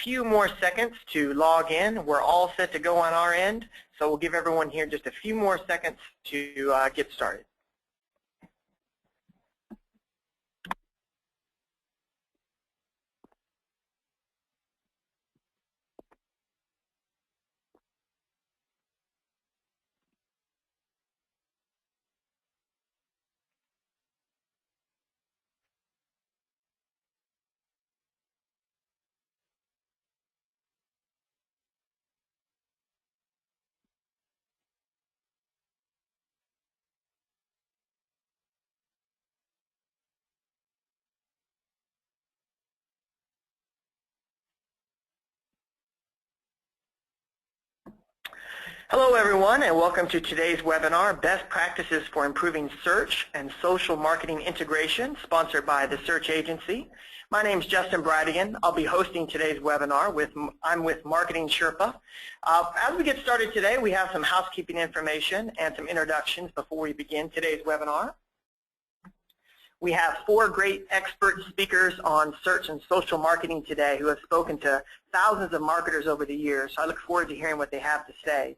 few more seconds to log in. We're all set to go on our end, so we'll give everyone here just a few more seconds to get started. Hello everyone, and welcome to today's webinar, Best Practices for Improving Search and Social Marketing Integration, sponsored by the Search Agency. My name is Justin Bradigan. I'll be hosting today's webinar. I'm with Marketing Sherpa. As we get started today, we have some housekeeping information and some introductions before we begin today's webinar. We have 4 great expert speakers on search and social marketing today who have spoken to thousands of marketers over the years, so I look forward to hearing what they have to say.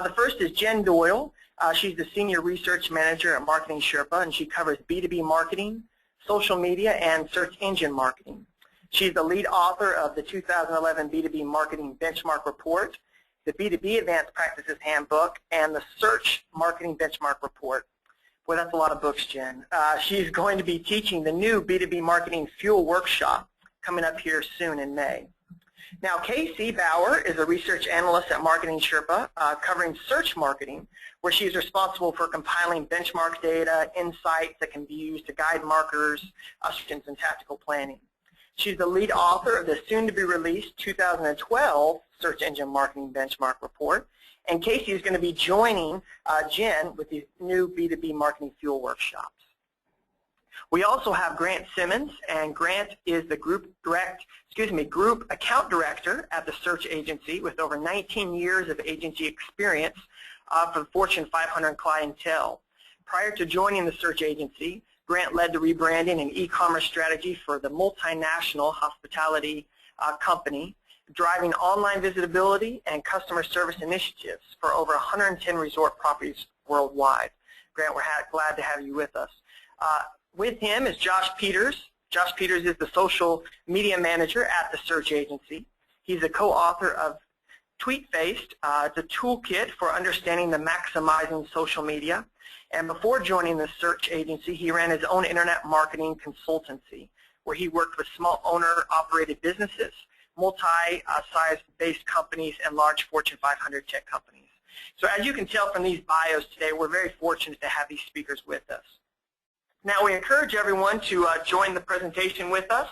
The first is Jen Doyle. She's the Senior Research Manager at Marketing Sherpa, and she covers B2B marketing, social media, and search engine marketing. She's the lead author of the 2011 B2B Marketing Benchmark Report, the B2B Advanced Practices Handbook, and the Search Marketing Benchmark Report. Boy, that's a lot of books, Jen. She's going to be teaching the new B2B Marketing Fuel Workshop coming up here soon in May. Now, Casey Bauer is a research analyst at Marketing Sherpa, covering search marketing, where she's responsible for compiling benchmark data, insights that can be used to guide marketers, and tactical planning. She's the lead author of the soon-to-be-released 2012 Search Engine Marketing Benchmark Report, and Casey is going to be joining Jen with these new B2B Marketing Fuel Workshops. We also have Grant Simmons, and Grant is the Group Account Director at the Search Agency with over 19 years of agency experience for the Fortune 500 clientele. Prior to joining the Search Agency, Grant led the rebranding and e-commerce strategy for the multinational hospitality company, driving online visibility and customer service initiatives for over 110 resort properties worldwide. Grant, we're glad to have you with us. With him is Josh Peters. Josh Peters is the social media manager at the Search Agency. He's a co-author of Tweet-Faced, the toolkit for understanding the maximizing social media. And before joining the Search Agency, he ran his own internet marketing consultancy, where he worked with small owner-operated businesses, multi-size-based companies, and large Fortune 500 tech companies. So as you can tell from these bios today, we're very fortunate to have these speakers with us. Now, we encourage everyone to join the presentation with us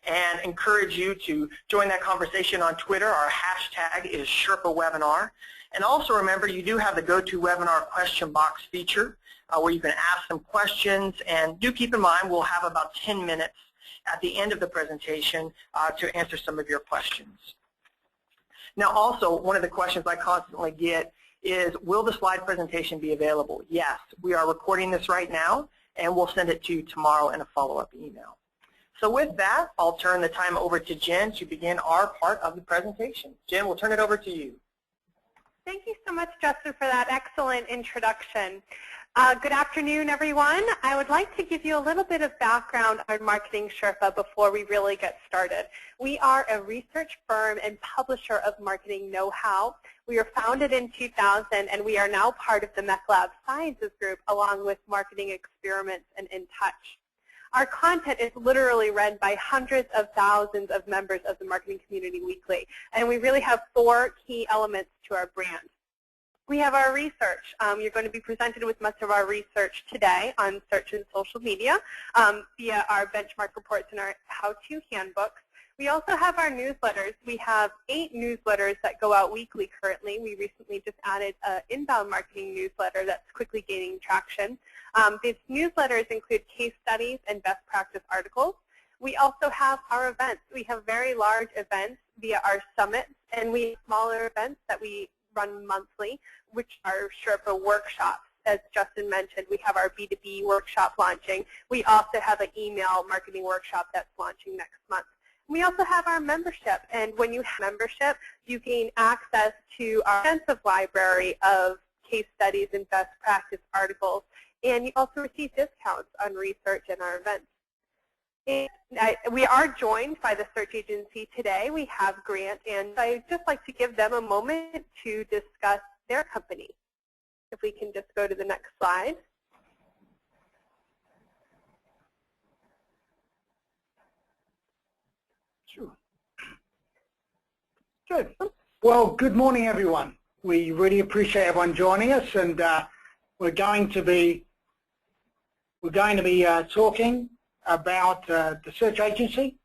and encourage you to join that conversation on Twitter. Our hashtag is SherpaWebinar. And also remember, you do have the GoToWebinar question box feature where you can ask some questions. And do keep in mind, we'll have about 10 minutes at the end of the presentation to answer some of your questions. Now, also, one of the questions I constantly get is, will the slide presentation be available? Yes, we are recording this right now, and we'll send it to you tomorrow in a follow-up email. So with that, I'll turn the time over to Jen to begin our part of the presentation. Jen, we'll turn it over to you. Thank you so much, Justin, for that excellent introduction. Good afternoon, everyone. I would like to give you a little bit of background on Marketing Sherpa before we really get started. We are a research firm and publisher of marketing know-how. We were founded in 2000, and we are now part of the MECLab Sciences Group, along with Marketing Experiments and In Touch. Our content is literally read by hundreds of thousands of members of the marketing community weekly, and we really have 4 key elements to our brand. We have our research. You're going to be presented with much of our research today on search and social media via our benchmark reports and our how-to handbooks. We also have our newsletters. We have 8 newsletters that go out weekly currently. We recently just added an inbound marketing newsletter that's quickly gaining traction. These newsletters include case studies and best practice articles. We also have our events. We have very large events via our summits, and we have smaller events that we run monthly, which are Sherpa workshops. As Justin mentioned, we have our B2B workshop launching. We also have an email marketing workshop that's launching next month. We also have our membership, and when you have membership, you gain access to our extensive library of case studies and best practice articles, and you also receive discounts on research and our events. And we are joined by the search agency today. We have Grant, and I'd just like to give them a moment to discuss their company. If we can just go to the next slide. Sure. Good. Well, good morning, everyone. We really appreciate everyone joining us, and we're going to be talking about the search agency.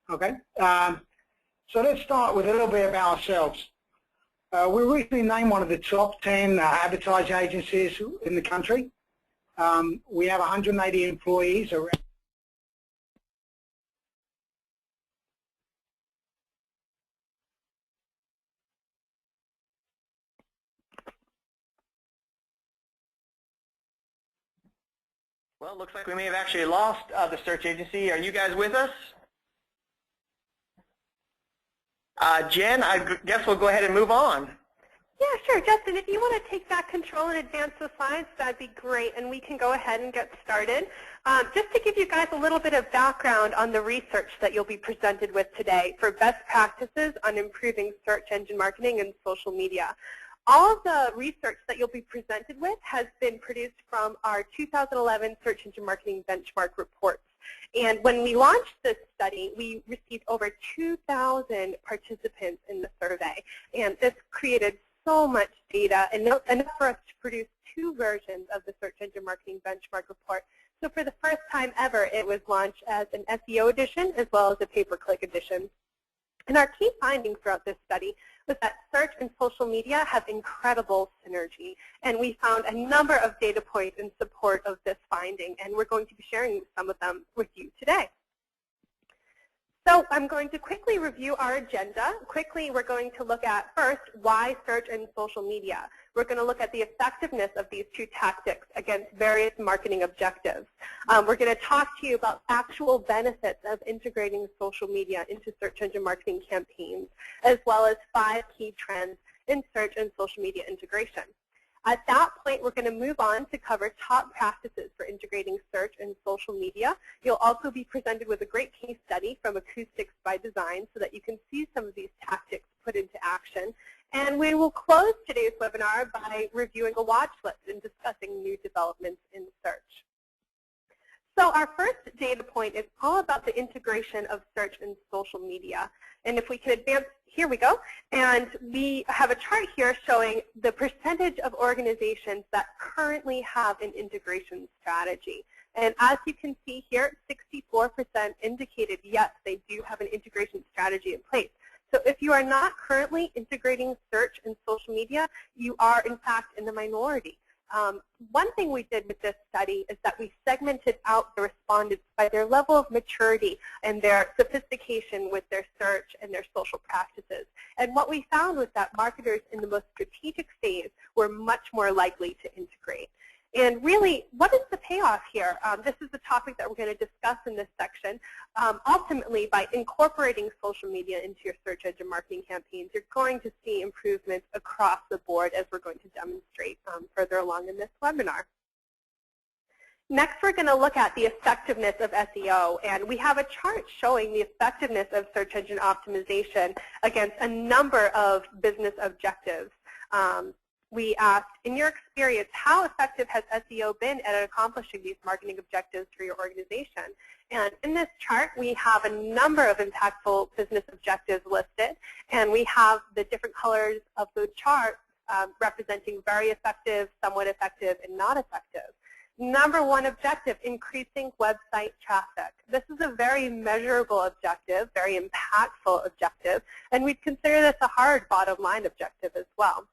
Okay. So let's start with a little bit about ourselves. We recently named one of the top 10 advertising agencies in the country. We have 180 employees around. Well, it looks like we may have actually lost the search agency. Are you guys with us? Jen, I guess we'll go ahead and move on. Yeah, sure. Justin, if you want to take back control and advance the slides, that'd be great, and we can go ahead and get started. Just to give you guys a little bit of background on the research that you'll be presented with today for best practices on improving search engine marketing and social media. All of the research that you'll be presented with has been produced from our 2011 Search Engine Marketing Benchmark reports. And when we launched this study, we received over 2,000 participants in the survey. And this created so much data, and enough for us to produce 2 versions of the Search Engine Marketing Benchmark report. So for the first time ever, it was launched as an SEO edition as well as a pay-per-click edition. And our key findings throughout this study was that search and social media have incredible synergy. And we found a number of data points in support of this finding, and we're going to be sharing some of them with you today. So I'm going to quickly review our agenda. Quickly, we're going to look at, first, why search and social media. We're going to look at the effectiveness of these 2 tactics against various marketing objectives. We're going to talk to you about actual benefits of integrating social media into search engine marketing campaigns, as well as 5 key trends in search and social media integration. At that point, we're going to move on to cover top practices for integrating search and social media. You'll also be presented with a great case study from Acoustics by Design so that you can see some of these tactics put into action. And we will close today's webinar by reviewing a watch list and discussing new developments in search. So our first data point is all about the integration of search and social media. And if we can advance, here we go. And we have a chart here showing the percentage of organizations that currently have an integration strategy. And as you can see here, 64% indicated yes, they do have an integration strategy in place. So if you are not currently integrating search and social media, you are in fact in the minority. One thing we did with this study is that we segmented out the respondents by their level of maturity and their sophistication with their search and their social practices. And what we found was that marketers in the most strategic phase were much more likely to integrate. And really, what is the payoff here? This is the topic that we're going to discuss in this section. Ultimately, by incorporating social media into your search engine marketing campaigns, you're going to see improvements across the board, as we're going to demonstrate further along in this webinar. Next, we're going to look at the effectiveness of SEO, and we have a chart showing the effectiveness of search engine optimization against a number of business objectives. We asked, in your experience, how effective has SEO been at accomplishing these marketing objectives for your organization? And in this chart, we have a number of impactful business objectives listed, and we have the different colors of the chart representing very effective, somewhat effective, and not effective. Number 1 objective, increasing website traffic. This is a very measurable objective, very impactful objective, and we'd consider this a hard bottom line objective as well.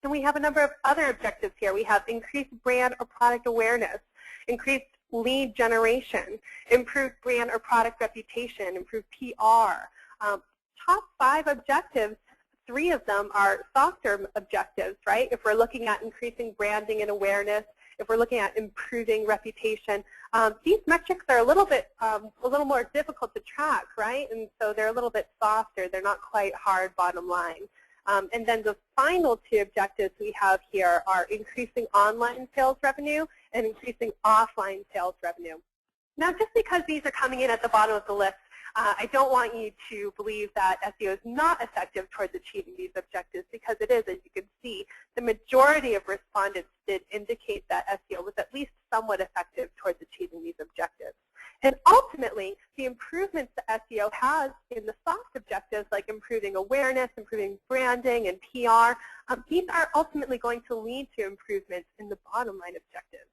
And we have a number of other objectives here. We have increased brand or product awareness, increased lead generation, improved brand or product reputation, improved PR. Top 5 objectives, 3 of them are softer objectives, right? If we're looking at increasing branding and awareness, if we're looking at improving reputation, these metrics are a little more difficult to track, right? And so they're a little bit softer. They're not quite hard bottom line. And then the final two objectives we have here are increasing online sales revenue and increasing offline sales revenue. Now, just because these are coming in at the bottom of the list, I don't want you to believe that SEO is not effective towards achieving these objectives, because it is. As you can see, the majority of respondents did indicate that SEO was at least somewhat effective towards achieving these objectives. And ultimately, the improvements that SEO has in the soft objectives, like improving awareness, improving branding, and PR, these are ultimately going to lead to improvements in the bottom line objectives.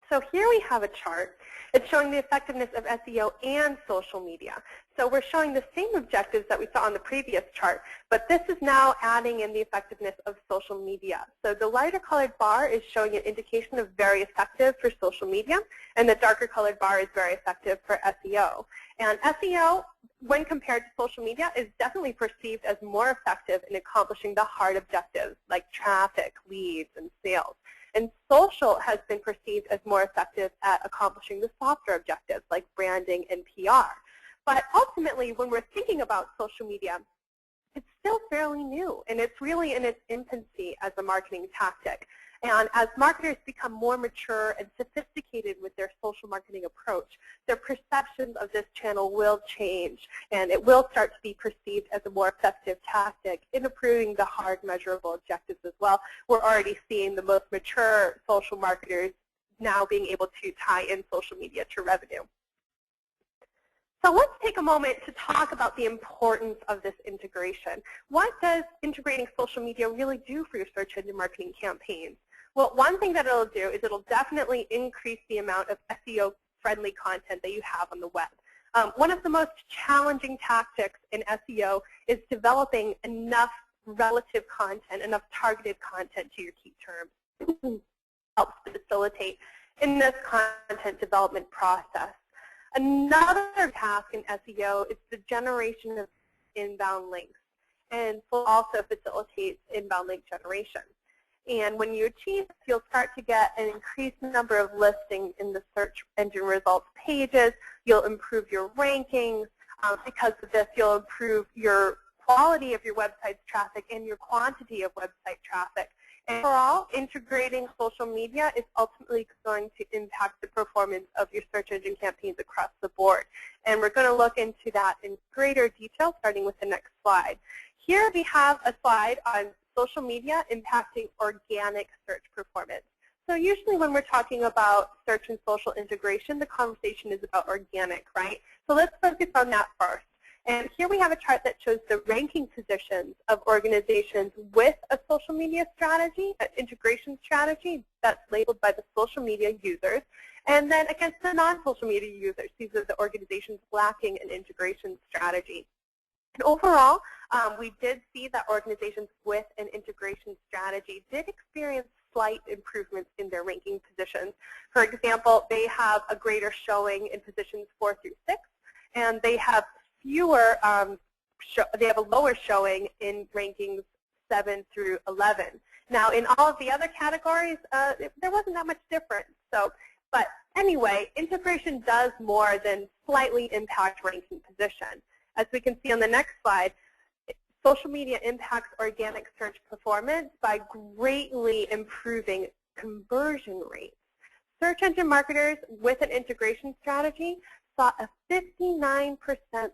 So here we have a chart. It's showing the effectiveness of SEO and social media. So we're showing the same objectives that we saw on the previous chart, but this is now adding in the effectiveness of social media. So the lighter colored bar is showing an indication of very effective for social media, and the darker colored bar is very effective for SEO. And SEO, when compared to social media, is definitely perceived as more effective in accomplishing the hard objectives like traffic, leads, and sales. And social has been perceived as more effective at accomplishing the softer objectives like branding and PR. But ultimately, when we're thinking about social media, it's still fairly new, and it's really in its infancy as a marketing tactic. And as marketers become more mature and sophisticated with their social marketing approach, their perceptions of this channel will change, and it will start to be perceived as a more effective tactic in improving the hard measurable objectives as well. We're already seeing the most mature social marketers now being able to tie in social media to revenue. So let's take a moment to talk about the importance of this integration. What does integrating social media really do for your search engine marketing campaigns? Well, one thing that it'll do is it'll definitely increase the amount of SEO-friendly content that you have on the web. One of the most challenging tactics in SEO is developing enough relative content, enough targeted content to your key terms. Helps facilitate in this content development process. Another task in SEO is the generation of inbound links, and also facilitates inbound link generation. And when you achieve this, you'll start to get an increased number of listings in the search engine results pages. You'll improve your rankings. Because of this, you'll improve your quality of your website's traffic and your quantity of website traffic. And overall, integrating social media is ultimately going to impact the performance of your search engine campaigns across the board. And we're going to look into that in greater detail, starting with the next slide. Here we have a slide on social media impacting organic search performance. So usually when we're talking about search and social integration, the conversation is about organic, right? So let's focus on that first. And here we have a chart that shows the ranking positions of organizations with a social media strategy, an integration strategy that's labeled by the social media users, and then against the non-social media users. These are the organizations lacking an integration strategy. And overall, we did see that organizations with an integration strategy did experience slight improvements in their ranking positions. For example, they have a greater showing in positions 4 through 6, and they have fewer, they have a lower showing in rankings 7 through 11. Now, in all of the other categories, there wasn't that much difference. But anyway, integration does more than slightly impact ranking position. As we can see on the next slide, social media impacts organic search performance by greatly improving conversion rates. Search engine marketers with an integration strategy saw a 59%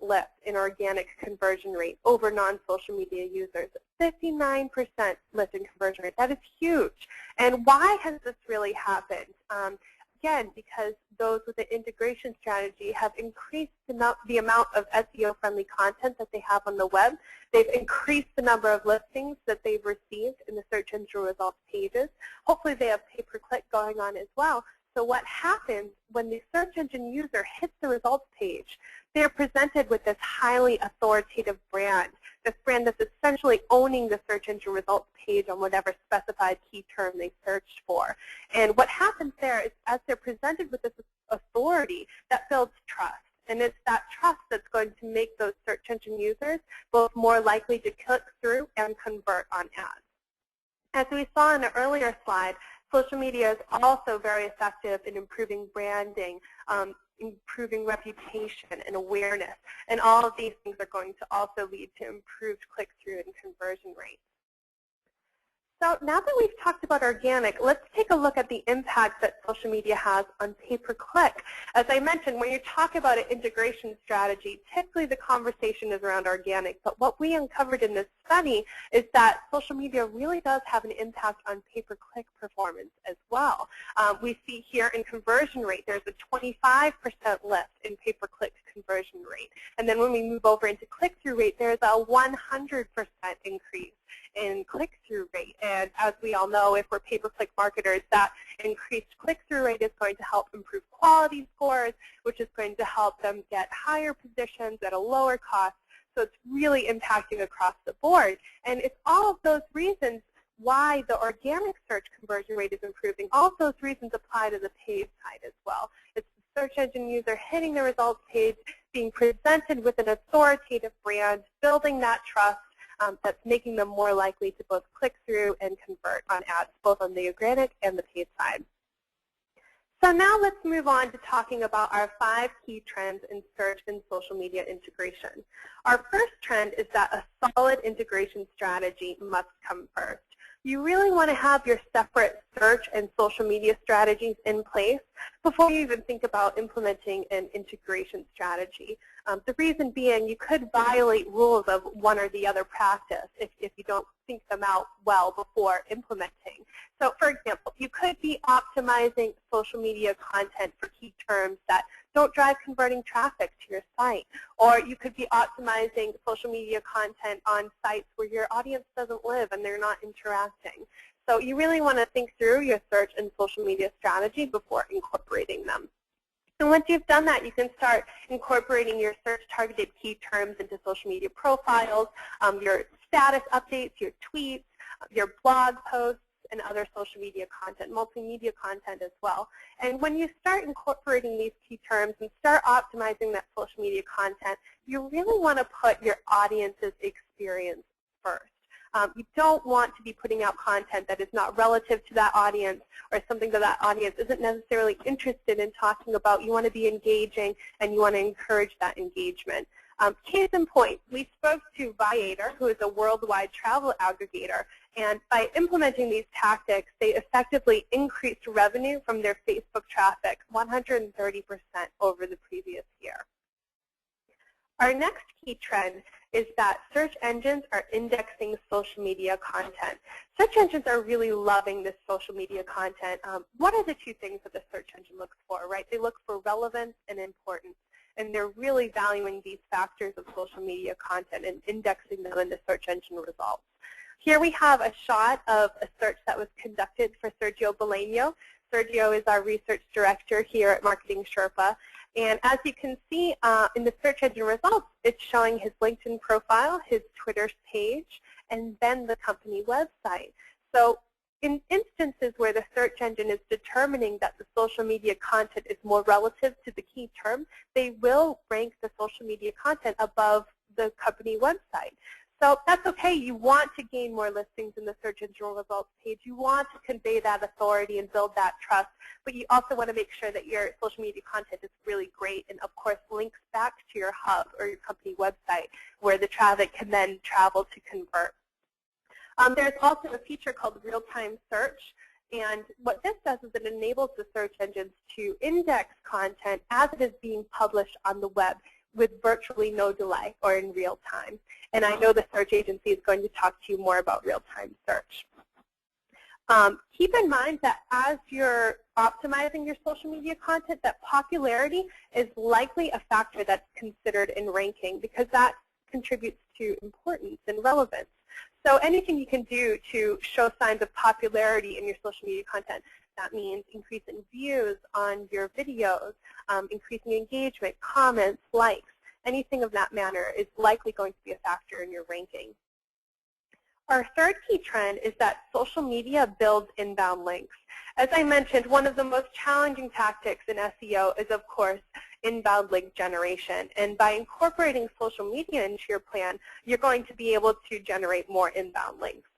lift in organic conversion rate over non-social media users. 59% lift in conversion rate. That is huge. And why has this really happened? Again, because those with an integration strategy have increased the amount of SEO-friendly content that they have on the web. They've increased the number of listings that they've received in the search engine results pages. Hopefully they have pay-per-click going on as well. So what happens when the search engine user hits the results page, they're presented with this highly authoritative brand, this brand that's essentially owning the search engine results page on whatever specified key term they searched for. And what happens there is as they're presented with this authority, that builds trust. And it's that trust that's going to make those search engine users both more likely to click through and convert on ads. As we saw in an earlier slide, Social media is also very effective in improving branding, improving reputation and awareness, and all of these things are going to also lead to improved click-through and conversion rates. So now that we've talked about organic, let's take a look at the impact that social media has on pay-per-click. As I mentioned, when you talk about an integration strategy, typically the conversation is around organic. But what we uncovered in this study is that social media really does have an impact on pay-per-click performance as well. We see here in conversion rate, there's a 25% lift in pay-per-click conversion rate. And then when we move over into click-through rate, there's a 100% increase in click-through rate. And as we all know, if we're pay-per-click marketers, that increased click-through rate is going to help improve quality scores, which is going to help them get higher positions at a lower cost. So it's really impacting across the board. And it's all of those reasons why the organic search conversion rate is improving. All of those reasons apply to the paid side as well. It's the search engine user hitting the results page, being presented with an authoritative brand, building that trust, that's making them more likely to both click through and convert on ads, both on the organic and the paid side. So now let's move on to talking about our 5 key trends in search and social media integration. Our first trend is that a solid integration strategy must come first. You really want to have your separate search and social media strategies in place before you even think about implementing an integration strategy. The reason being, you could violate rules of one or the other practice if you don't think them out well before implementing. So for example, you could be optimizing social media content for key terms that don't drive converting traffic to your site. Or you could be optimizing social media content on sites where your audience doesn't live and they're not interacting. So you really want to think through your search and social media strategy before incorporating them. And once you've done that, you can start incorporating your search-targeted key terms into social media profiles, your status updates, your tweets, your blog posts, and other social media content, multimedia content as well. And when you start incorporating these key terms and start optimizing that social media content, you really want to put your audience's experience first. You don't want to be putting out content that is not relative to that audience or something that that audience isn't necessarily interested in talking about. You want to be engaging and you want to encourage that engagement. Case in point, we spoke to Viator, who is a worldwide travel aggregator, and by implementing these tactics, they effectively increased revenue from their Facebook traffic 130% over the previous year. Our next key trend is that search engines are indexing social media content. Search engines are really loving this social media content. What are the 2 things that the search engine looks for, right? They look for relevance and importance. And they're really valuing these factors of social media content and indexing them in the search engine results. Here we have a shot of a search that was conducted for Sergio Bolaño. Sergio is our research director here at Marketing Sherpa. And as you can see in the search engine results, it's showing his LinkedIn profile, his Twitter page, and then the company website. So in instances where the search engine is determining that the social media content is more relative to the key term, they will rank the social media content above the company website. So that's okay. You want to gain more listings in the search engine results page. You want to convey that authority and build that trust, but you also want to make sure that your social media content is really great and, of course, links back to your hub or your company website where the traffic can then travel to convert. There's also a feature called real-time search, and what this does is it enables the search engines to index content as it is being published on the web with virtually no delay or in real time. And I know the search agency is going to talk to you more about real-time search. Keep in mind that as you're optimizing your social media content, that popularity is likely a factor that's considered in ranking because that contributes to importance and relevance. So anything you can do to show signs of popularity in your social media content, that means increasing views on your videos, increasing engagement, comments, likes, anything of that manner is likely going to be a factor in your ranking. Our third key trend is that social media builds inbound links. As I mentioned, one of the most challenging tactics in SEO is, of course, inbound link generation. And by incorporating social media into your plan, you're going to be able to generate more inbound links.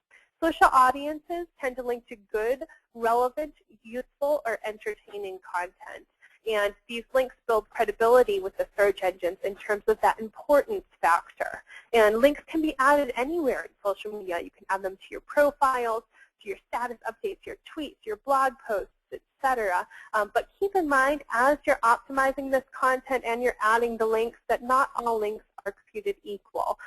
Social audiences tend to link to good relevant, useful, or entertaining content. And these links build credibility with the search engines in terms of that importance factor. And links can be added anywhere in social media. You can add them to your profiles, to your status updates, your tweets, your blog posts, etc. But keep in mind, as you're optimizing this content and you're adding the links, that not all links are created equal.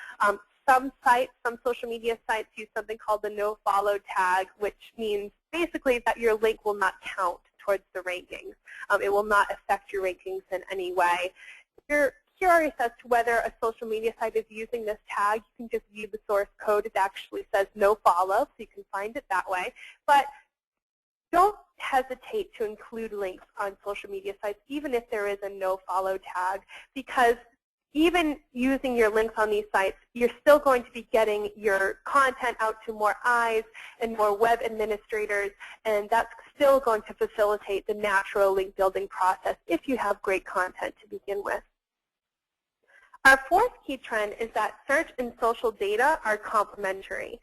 Some sites, some social media sites use something called the no-follow tag, which means basically that your link will not count towards the rankings. It will not affect your rankings in any way. If you're curious as to whether a social media site is using this tag, you can just view the source code. It actually says no follow, so you can find it that way. But don't hesitate to include links on social media sites, even if there is a no follow tag, because even using your links on these sites, you're still going to be getting your content out to more eyes and more web administrators, and that's still going to facilitate the natural link building process if you have great content to begin with. Our fourth key trend is that search and social data are complementary.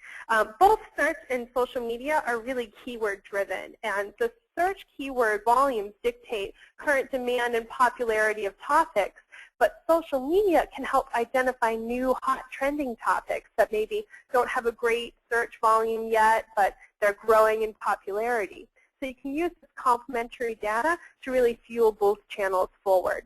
Both search and social media are really keyword driven, and the search keyword volumes dictate current demand and popularity of topics, but social media can help identify new hot trending topics that maybe don't have a great search volume yet, but they're growing in popularity. So you can use this complementary data to really fuel both channels forward.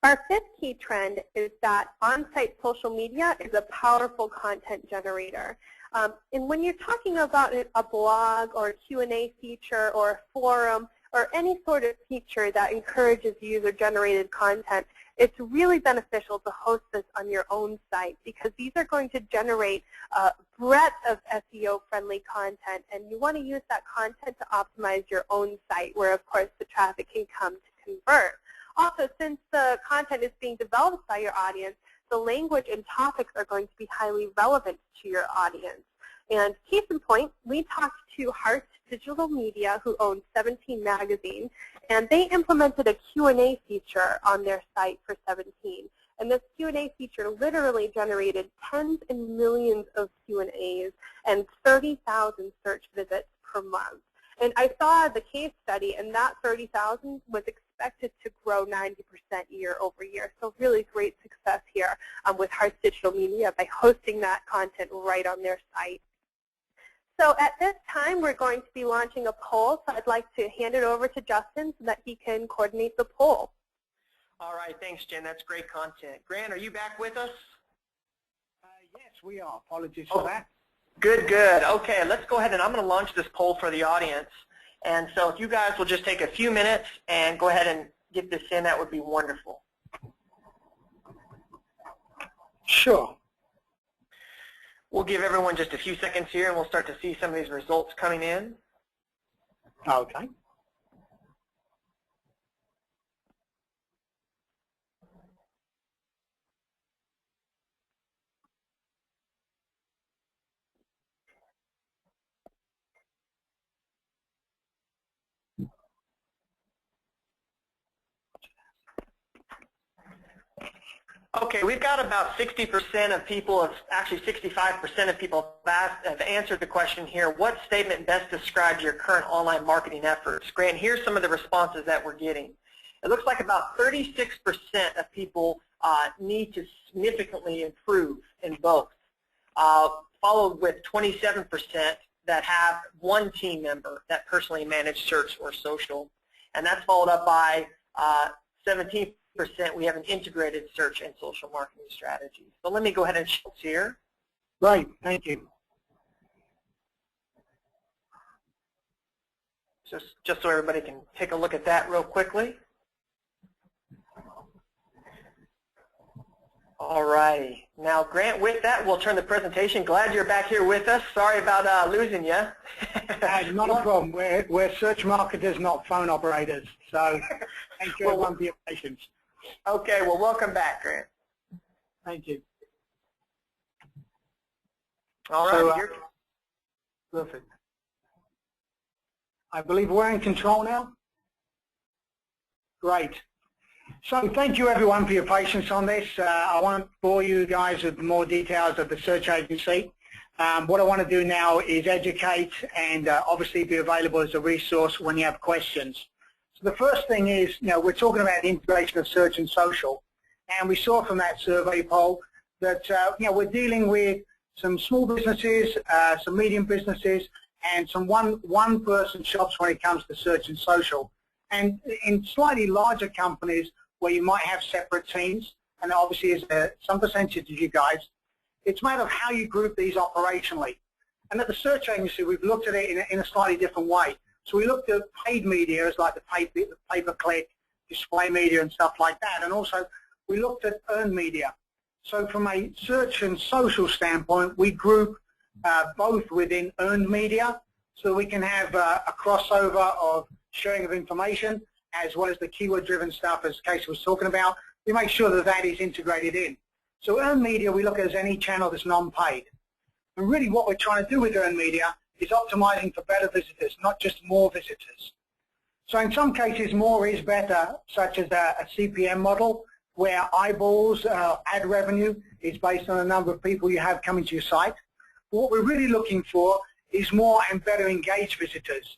Our fifth key trend is that on-site social media is a powerful content generator. And when you're talking about a blog or a Q&A feature or a forum or any sort of feature that encourages user-generated content, it's really beneficial to host this on your own site, because these are going to generate a breadth of SEO-friendly content, and you want to use that content to optimize your own site, where, of course, the traffic can come to convert. Also, since the content is being developed by your audience, the language and topics are going to be highly relevant to your audience. And case in point, we talked to Heart Digital Media, who owns 17 Magazine, and they implemented a Q&A feature on their site for 17. And this Q&A feature literally generated tens and millions of Q&As and 30,000 search visits per month. And I saw the case study, and that 30,000 was expected to grow 90% year over year. So really great success here with Heart Digital Media by hosting that content right on their site. So at this time, we're going to be launching a poll. So I'd like to hand it over to Justin so that he can coordinate the poll. All right, thanks, Jen. That's great content. Grant, are you back with us? Yes, we are. Apologies for that. Good, good. Okay, let's go ahead, and I'm going to launch this poll for the audience. And so if you guys will just take a few minutes and go ahead and get this in, that would be wonderful. Sure. We'll give everyone just a few seconds here, and we'll start to see some of these results coming in. Okay. Okay, we've got about 60% of people, actually 65% of people have answered the question here. What statement best describes your current online marketing efforts? Grant, here's some of the responses that we're getting. It looks like about 36% of people need to significantly improve in both, followed with 27% that have one team member that personally manage search or social. And that's followed up by 17% we have an integrated search and social marketing strategy. So let me go ahead and show here. Right, thank you. Just so everybody can take a look at that real quickly. All righty. Now, Grant, with that, we'll turn the presentation. Glad you're back here with us. Sorry about losing you. Not a problem. We're search marketers, not phone operators. So thank you everyone for your patience. Okay, well, welcome back, Grant. Thank you. All right. Perfect. I believe we're in control now. Great. So thank you everyone for your patience on this. I won't bore you guys with more details of the search agency. What I want to do now is educate and obviously be available as a resource when you have questions. So the first thing is, we're talking about the integration of search and social, and we saw from that survey poll that we're dealing with some small businesses, some medium businesses, and some one-person shops when it comes to search and social. And in slightly larger companies where you might have separate teams, and obviously is some percentage of you guys, it's made of how you group these operationally. And at the search agency, we've looked at it in a slightly different way. So we looked at paid media as like the pay-per-click, display media and stuff like that. And also we looked at earned media. So from a search and social standpoint, we group both within earned media, so we can have a crossover of sharing of information as well as the keyword-driven stuff, as Casey was talking about. We make sure that that is integrated in. So earned media we look at as any channel that's non-paid. And really what we're trying to do with earned media is optimizing for better visitors, not just more visitors. So in some cases more is better, such as a CPM model, where eyeballs, ad revenue is based on the number of people you have coming to your site. But what we're really looking for is more and better engaged visitors.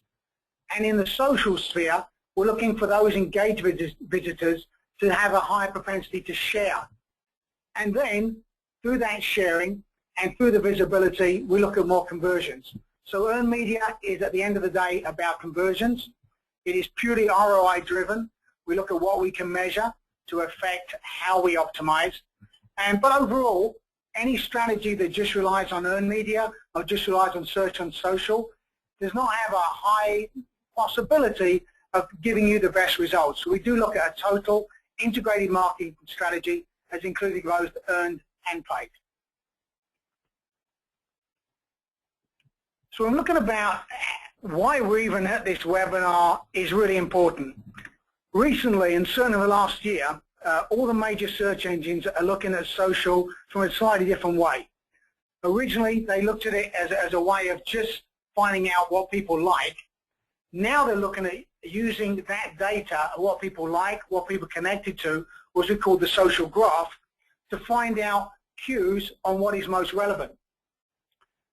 And in the social sphere, we're looking for those engaged visitors to have a higher propensity to share. And then, through that sharing and through the visibility, we look at more conversions. So earned media is, at the end of the day, about conversions. It is purely ROI driven. We look at what we can measure to affect how we optimize. But overall, any strategy that just relies on earned media or just relies on search and social does not have a high possibility of giving you the best results. So we do look at a total integrated marketing strategy as including both earned and paid. So I'm looking about why we're even at this webinar is really important. Recently, and certainly in the last year, all the major search engines are looking at social from a slightly different way. Originally, they looked at it as a way of just finding out what people like. Now they're looking at using that data, what people like, what people connected to, what we call the social graph, to find out cues on what is most relevant.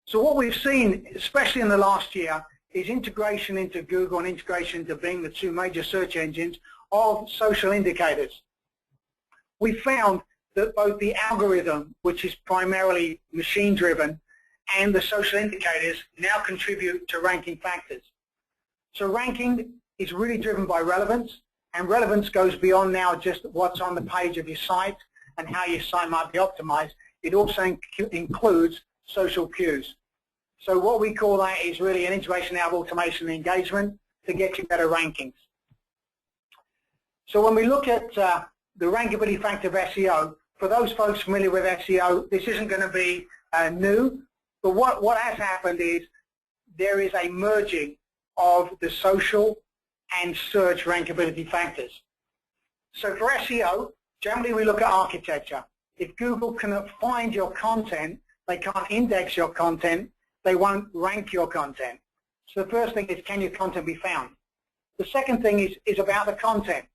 So what we've seen, especially in the last year, is integration into Google and integration into Bing, the two major search engines, of social indicators. We found that both the algorithm, which is primarily machine-driven, and the social indicators now contribute to ranking factors. So ranking is really driven by relevance, and relevance goes beyond now just what's on the page of your site and how your site might be optimized. It also includes social cues. So what we call that is really an integration out of automation and engagement to get you better rankings. So when we look at the rankability factor of SEO, for those folks familiar with SEO, this isn't going to be new, but what has happened is there is a merging of the social and search rankability factors. So for SEO, generally we look at architecture. If Google cannot find your content, they can't index your content, they won't rank your content. So the first thing is, can your content be found? The second thing is about the content.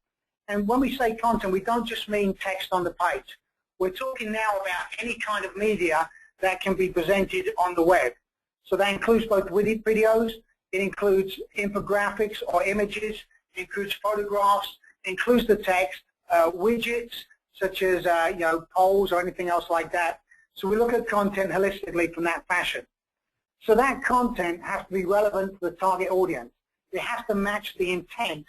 And when we say content, we don't just mean text on the page. We're talking now about any kind of media that can be presented on the web. So that includes both videos, it includes infographics or images, it includes photographs, it includes the text, widgets such as polls or anything else like that. So we look at content holistically from that fashion. So that content has to be relevant to the target audience. It has to match the intent,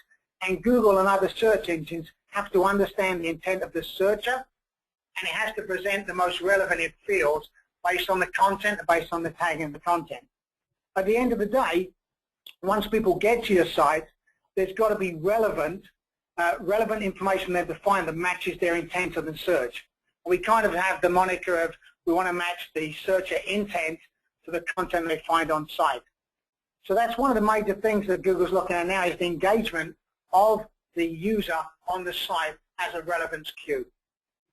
and Google and other search engines have to understand the intent of the searcher, and it has to present the most relevant it feels based on the content, based on the tag in the content. At the end of the day, once people get to your site, there's got to be relevant information there to find that matches their intent of the search. We kind of have the moniker of we want to match the searcher intent to the content they find on site. So that's one of the major things that Google's looking at now, is the engagement of the user on the site as a relevance cue.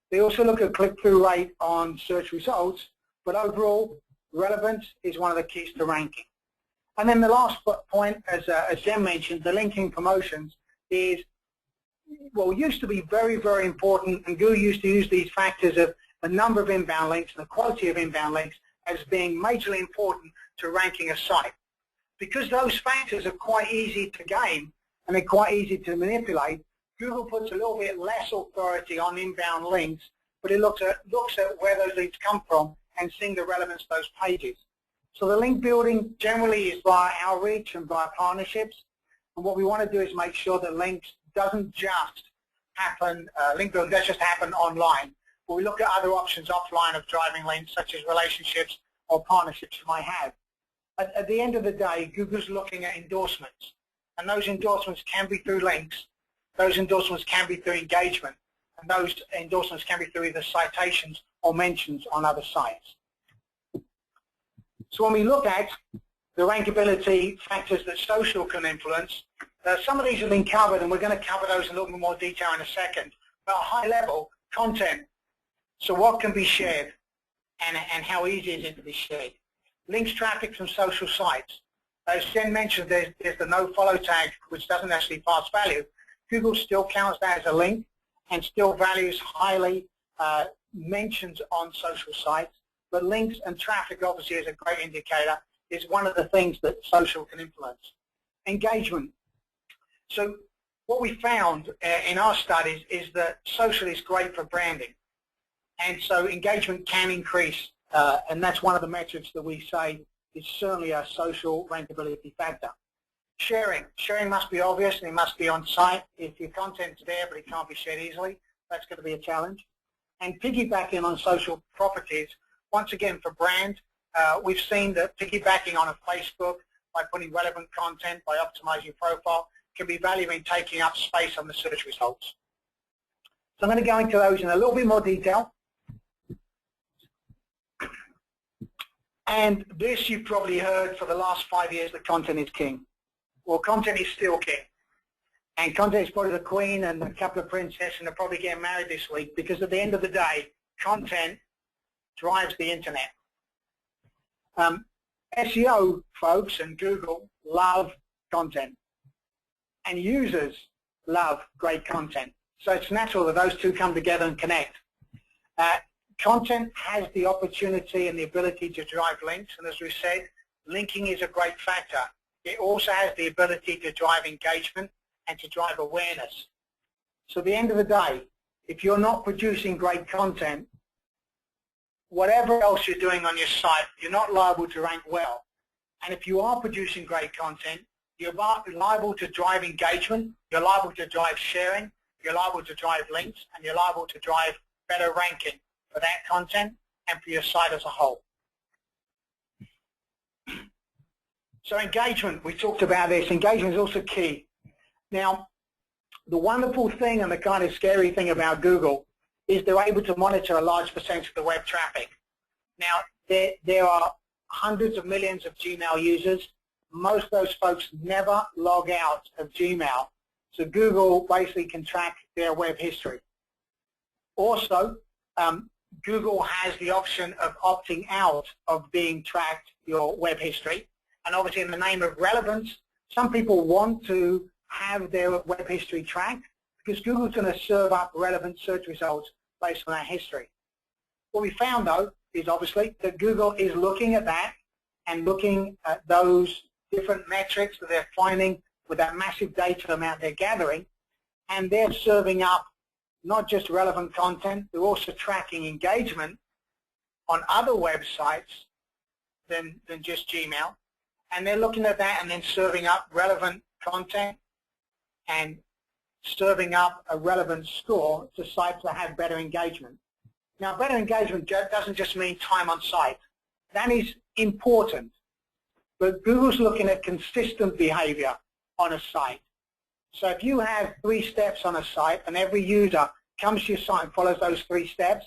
They also look at click-through rate on search results, but overall, relevance is one of the keys to ranking. And then the last point, as Jen mentioned, the linking promotions is, well, used to be very, very important, and Google used to use these factors of the number of inbound links, the quality of inbound links, as being majorly important to ranking a site. Because those factors are quite easy to game and they're quite easy to manipulate, Google puts a little bit less authority on inbound links, but it looks at where those links come from and seeing the relevance of those pages. So the link building generally is via outreach and via partnerships. And what we want to do is make sure that links doesn't just happen, link building doesn't just happen online, but we look at other options offline of driving links, such as relationships or partnerships you might have. At the end of the day, Google's looking at endorsements, and those endorsements can be through links, those endorsements can be through engagement, and those endorsements can be through either citations or mentions on other sites. So when we look at the rankability factors that social can influence, some of these have been covered, and we're going to cover those in a little bit more detail in a second. But at a high level, content. So what can be shared and how easy is it to be shared? Links traffic from social sites. As Jen mentioned, there's the no-follow tag, which doesn't actually pass value. Google still counts that as a link and still values highly mentions on social sites. But links and traffic, obviously, is a great indicator, is one of the things that social can influence. Engagement. So what we found in our studies is that social is great for branding. And so engagement can increase, and that's one of the metrics that we say is certainly a social rankability factor. Sharing. Sharing must be obvious and it must be on site. If your content's there but it can't be shared easily, that's going to be a challenge. And piggybacking on social properties, once again for brand, we've seen that piggybacking on a Facebook by putting relevant content, by optimizing your profile, can be valuable in taking up space on the search results. So I'm going to go into those in a little bit more detail. And this you've probably heard for the last 5 years that content is king. Well, content is still king. And content is probably the queen, and a couple of princesses, and they're probably getting married this week, because at the end of the day, content drives the internet. SEO folks and Google love content, and users love great content. So it's natural that those two come together and connect. Content has the opportunity and the ability to drive links, and as we said, linking is a great factor. It also has the ability to drive engagement and to drive awareness. So at the end of the day, if you're not producing great content, whatever else you're doing on your site, you're not liable to rank well. And if you are producing great content, you're liable to drive engagement, you're liable to drive sharing, you're liable to drive links, and you're liable to drive better ranking for that content and for your site as a whole. So engagement, we talked about this. Engagement is also key. Now, the wonderful thing and the kind of scary thing about Google is they're able to monitor a large percentage of the web traffic. Now, there are hundreds of millions of Gmail users. Most of those folks never log out of Gmail. So Google basically can track their web history. Also, Google has the option of opting out of being tracked, your web history. And obviously in the name of relevance, some people want to have their web history tracked because Google's going to serve up relevant search results based on that history. What we found though is obviously that Google is looking at that and looking at those different metrics that they're finding with that massive data amount they're gathering, and they're serving up not just relevant content, they're also tracking engagement on other websites than just Gmail. And they're looking at that and then serving up relevant content and serving up a relevant score to sites that have better engagement. Now, better engagement doesn't just mean time on site. That is important. But Google's looking at consistent behavior on a site. So if you have 3 steps on a site and every user comes to your site and follows those 3 steps,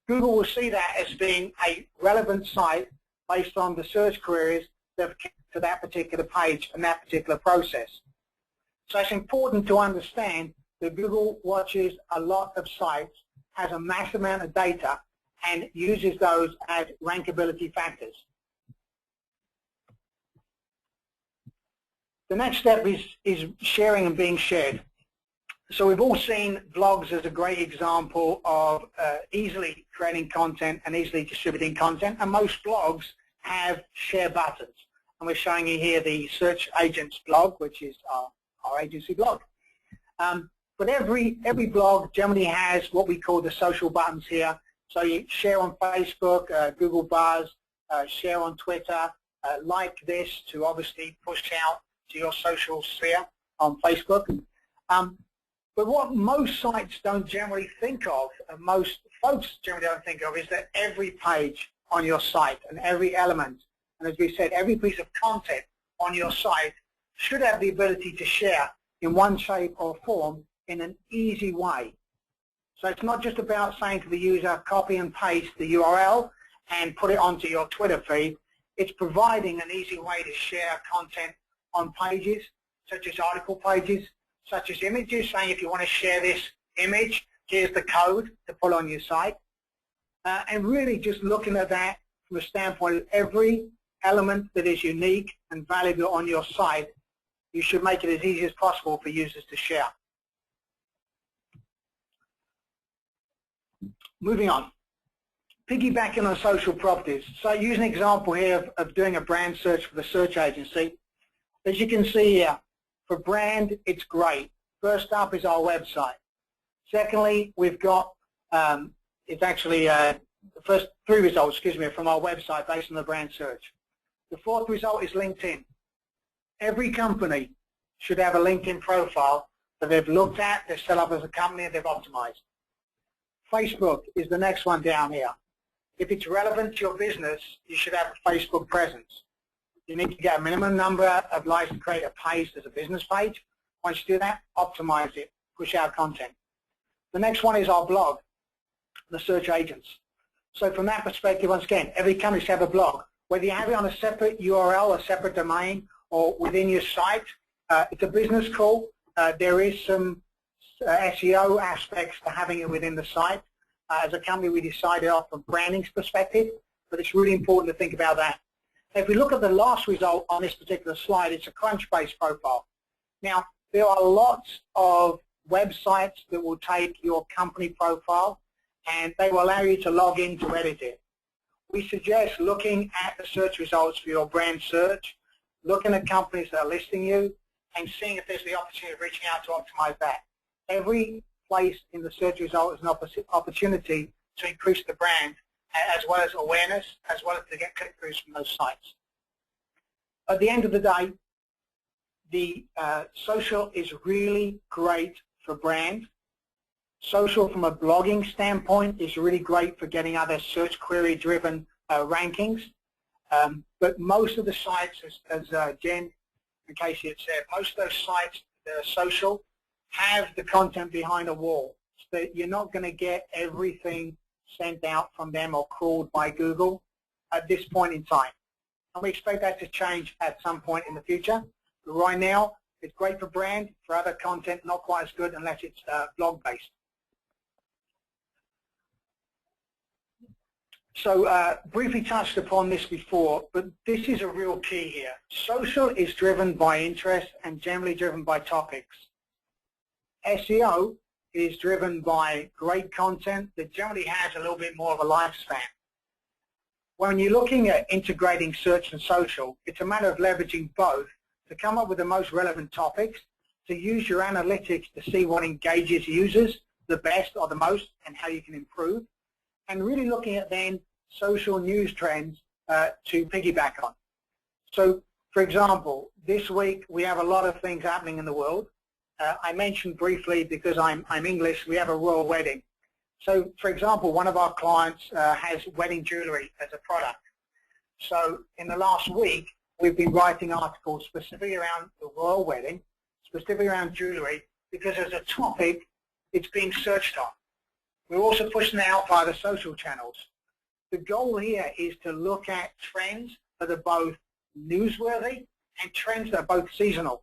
Google will see that as being a relevant site based on the search queries that have to that particular page and that particular process. So it's important to understand that Google watches a lot of sites, has a massive amount of data, and uses those as rankability factors. The next step is sharing and being shared. So we've all seen blogs as a great example of easily creating content and easily distributing content, and most blogs have share buttons. And we're showing you here the Search Agents blog, which is our agency blog. But every blog generally has what we call the social buttons here. So you share on Facebook, Google Buzz, share on Twitter, like this to obviously push out to your social sphere on Facebook. But what most sites don't generally think of, and most folks generally don't think of, is that every page on your site and every element, and as we said, every piece of content on your site should have the ability to share in one shape or form in an easy way. So it's not just about saying to the user, copy and paste the URL and put it onto your Twitter feed. It's providing an easy way to share content on pages, such as article pages, such as images, saying if you want to share this image, here's the code to put on your site. And really just looking at that from a standpoint of every element that is unique and valuable on your site, you should make it as easy as possible for users to share. Moving on. Piggybacking on social properties. So I use an example here of doing a brand search for the search agency. As you can see here, for brand, it's great. First up is our website. Secondly, we've got, it's actually the first three results, from our website based on the brand search. The fourth result is LinkedIn. Every company should have a LinkedIn profile that they've looked at, they've set up as a company, and they've optimized. Facebook is the next one down here. If it's relevant to your business, you should have a Facebook presence. You need to get a minimum number of likes to create a page as a business page. Once you do that, optimize it, push out content. The next one is our blog, the search agents. So from that perspective, once again, every company should have a blog. Whether you have it on a separate URL, a separate domain, or within your site, it's a business call. There is some SEO aspects to having it within the site. As a company, we decided off from branding's perspective, but it's really important to think about that. If we look at the last result on this particular slide, it's a Crunchbase profile. Now, there are lots of websites that will take your company profile and they will allow you to log in to edit it. We suggest looking at the search results for your brand search, looking at companies that are listing you, and seeing if there's the opportunity of reaching out to optimize that. Every place in the search result is an opportunity to increase the brand, as well as awareness, as well as to get click-throughs from those sites. At the end of the day, the social is really great for brand. Social from a blogging standpoint is really great for getting other search query-driven rankings. But most of the sites, as Jen and Casey had said, most of those sites that are social have the content behind a wall. So that you're not going to get everything sent out from them or crawled by Google at this point in time. And we expect that to change at some point in the future. But right now, it's great for brand. For other content, not quite as good unless it's blog-based. So briefly touched upon this before, but this is a real key here. Social is driven by interest and generally driven by topics. SEO is driven by great content that generally has a little bit more of a lifespan. When you're looking at integrating search and social, it's a matter of leveraging both to come up with the most relevant topics, to use your analytics to see what engages users the best or the most and how you can improve, and really looking at then social news trends to piggyback on. So, for example, this week we have a lot of things happening in the world. I mentioned briefly, because I'm English, we have a royal wedding. So, for example, one of our clients has wedding jewelry as a product. So, in the last week, we've been writing articles specifically around the royal wedding, specifically around jewelry, because as a topic, it's being searched on. We're also pushing it out via the social channels. The goal here is to look at trends that are both newsworthy and trends that are both seasonal.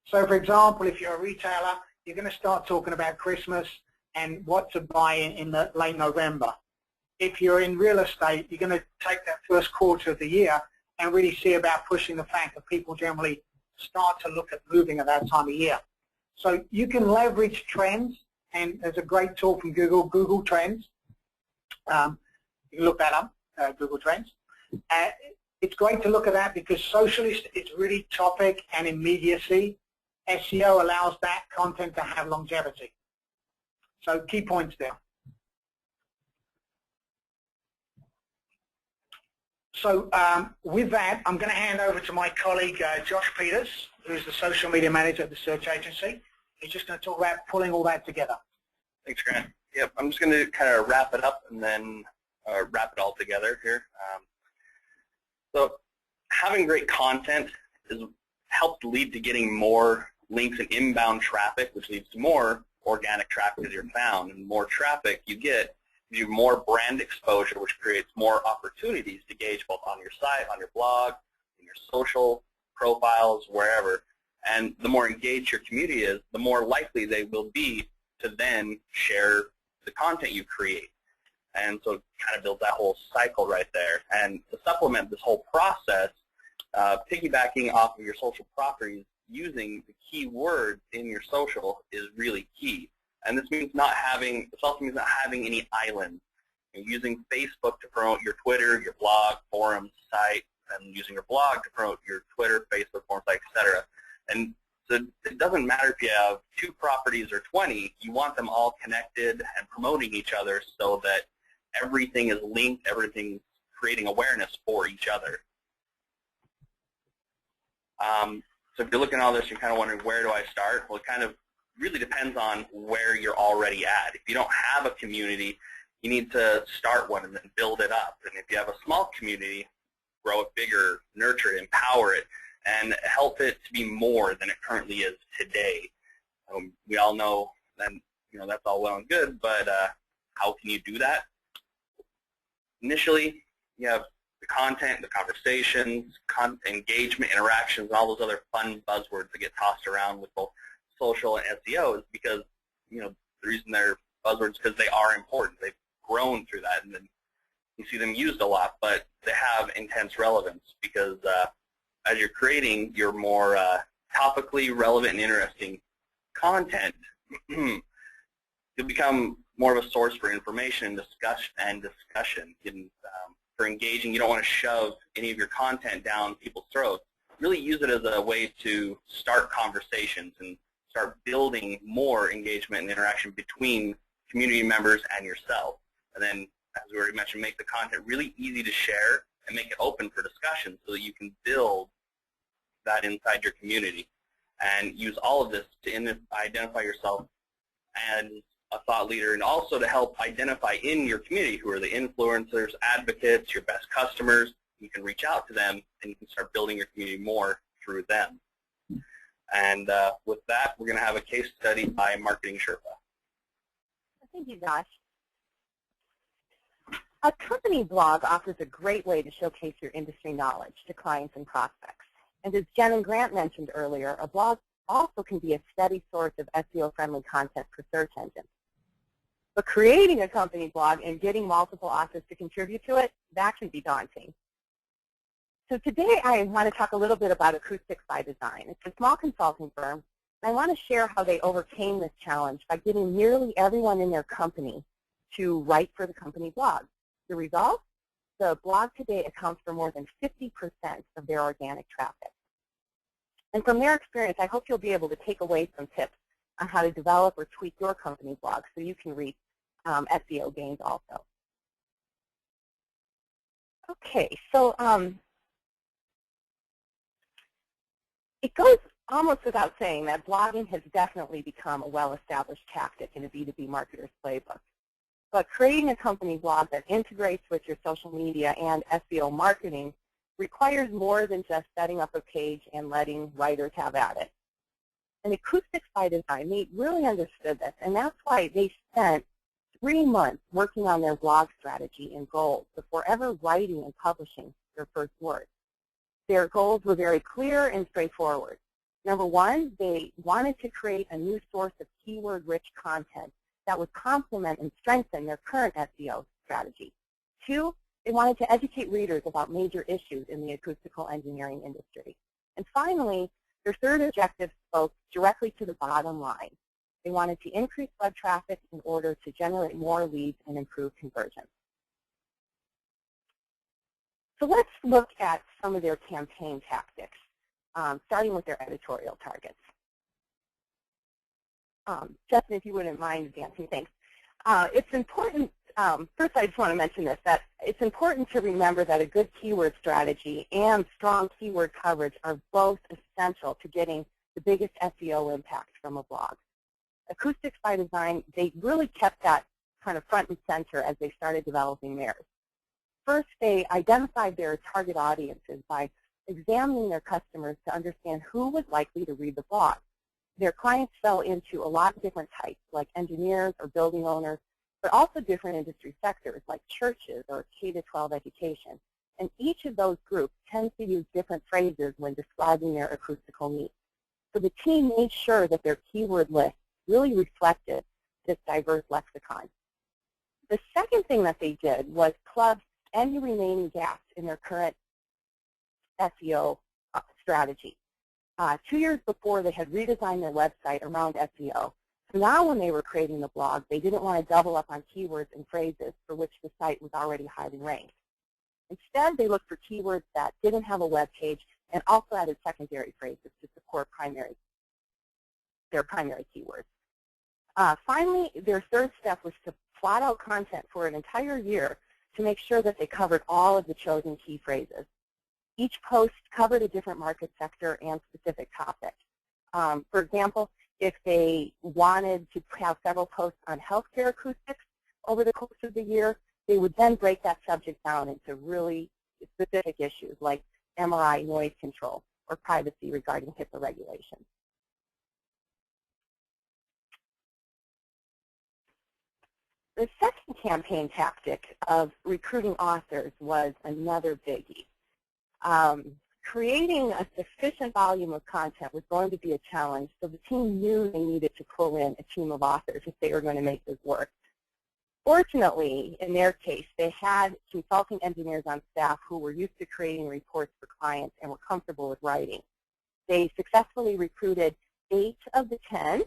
So, for example, if you're a retailer, you're going to start talking about Christmas and what to buy in the late November. If you're in real estate, you're going to take that first quarter of the year and really see about pushing the fact that people generally start to look at moving at that time of year. So you can leverage trends, and there's a great tool from Google Trends. You can look that up, Google Trends. It's great to look at that because socialist is really topic and immediacy. SEO allows that content to have longevity. So key points there. So with that, I'm going to hand over to my colleague, Josh Peters, who's the social media manager at the search agency. He's just going to talk about pulling all that together. Thanks, Grant. Yep, I'm just going to kind of wrap it up and then wrap it all together here. So having great content helps lead to getting more links and inbound traffic, which leads to more organic traffic as you're found. And the more traffic you get, you more brand exposure, which creates more opportunities to engage both on your site, on your blog, in your social profiles, wherever. And the more engaged your community is, the more likely they will be to then share the content you create. And so it kind of builds that whole cycle right there. And to supplement this whole process, piggybacking off of your social properties, using the keywords in your social is really key. And this means not having, this also means not having any islands. Using Facebook to promote your Twitter, your blog, forums, site, and using your blog to promote your Twitter, Facebook, forum site, etc. And so it doesn't matter if you have 2 properties or 20, you want them all connected and promoting each other so that everything is linked, everything's creating awareness for each other. So if you're looking at all this, you're kind of wondering, where do I start? Well, it kind of really depends on where you're already at. If you don't have a community, you need to start one and then build it up. And if you have a small community, grow it bigger, nurture it, empower it, and help it to be more than it currently is today. We all know that, that's all well and good, but how can you do that? Initially, you have the content, the conversations, engagement, interactions, and all those other fun buzzwords that get tossed around with both social and SEO is because, the reason they're buzzwords is because they are important. They've grown through that, and then you see them used a lot, but they have intense relevance because as you're creating your more topically relevant and interesting content, you'll become more of a source for information and discussion. For engaging, you don't want to shove any of your content down people's throats. Really use it as a way to start conversations and start building more engagement and interaction between community members and yourself. And then, as we already mentioned, make the content really easy to share and make it open for discussion so that you can build that inside your community. And use all of this to identify yourself as a thought leader, and also to help identify in your community who are the influencers, advocates, your best customers. You can reach out to them, and you can start building your community more through them. And with that, we're going to have a case study by Marketing Sherpa. Thank you, Josh. A company blog offers a great way to showcase your industry knowledge to clients and prospects. And as Jen and Grant mentioned earlier, a blog also can be a steady source of SEO-friendly content for search engines. But creating a company blog and getting multiple authors to contribute to it, that can be daunting. So today I want to talk a little bit about Acoustics by Design. It's a small consulting firm, and I want to share how they overcame this challenge by getting nearly everyone in their company to write for the company blog. The result? The blog today accounts for more than 50% of their organic traffic. And from their experience, I hope you'll be able to take away some tips on how to develop or tweak your company blog so you can reach SEO gains also. Okay, so it goes almost without saying that blogging has definitely become a well-established tactic in a B2B marketer's playbook. But creating a company blog that integrates with your social media and SEO marketing requires more than just setting up a page and letting writers have at it. And Acoustics by Design, they really understood this, and that's why they spent 3 months working on their blog strategy and goals before ever writing and publishing their first words. Their goals were very clear and straightforward. Number one, they wanted to create a new source of keyword-rich content that would complement and strengthen their current SEO strategy. 2, they wanted to educate readers about major issues in the acoustical engineering industry. And finally, Their third objective spoke directly to the bottom line. They wanted to increase web traffic in order to generate more leads and improve conversion. So let's look at some of their campaign tactics, starting with their editorial targets. Justin, if you wouldn't mind advancing, thanks. It's important, first I just want to mention this, that it's important to remember that a good keyword strategy and strong keyword coverage are both essential to getting the biggest SEO impact from a blog. Acoustics by Design, they really kept that kind of front and center as they started developing theirs. First, they identified their target audiences by examining their customers to understand who was likely to read the blog. Their clients fell into a lot of different types, like engineers or building owners, but also different industry sectors, like churches or K-12 education. And each of those groups tends to use different phrases when describing their acoustical needs. So the team made sure that their keyword list really reflected this diverse lexicon. The second thing that they did was plug any remaining gaps in their current SEO strategy. 2 years before, they had redesigned their website around SEO. So now when they were creating the blog, they didn't want to double up on keywords and phrases for which the site was already highly ranked. Instead, they looked for keywords that didn't have a web page and also added secondary phrases to support their primary keywords. Finally, their third step was to plot out content for an entire year to make sure that they covered all of the chosen key phrases. Each post covered a different market sector and specific topic. For example, if they wanted to have several posts on healthcare acoustics over the course of the year, they would then break that subject down into really specific issues like MRI noise control or privacy regarding HIPAA regulations. The second campaign tactic of recruiting authors was another biggie. Creating a sufficient volume of content was going to be a challenge, so the team knew they needed to pull in a team of authors if they were going to make this work. Fortunately, in their case, they had consulting engineers on staff who were used to creating reports for clients and were comfortable with writing. They successfully recruited 8 of the 10,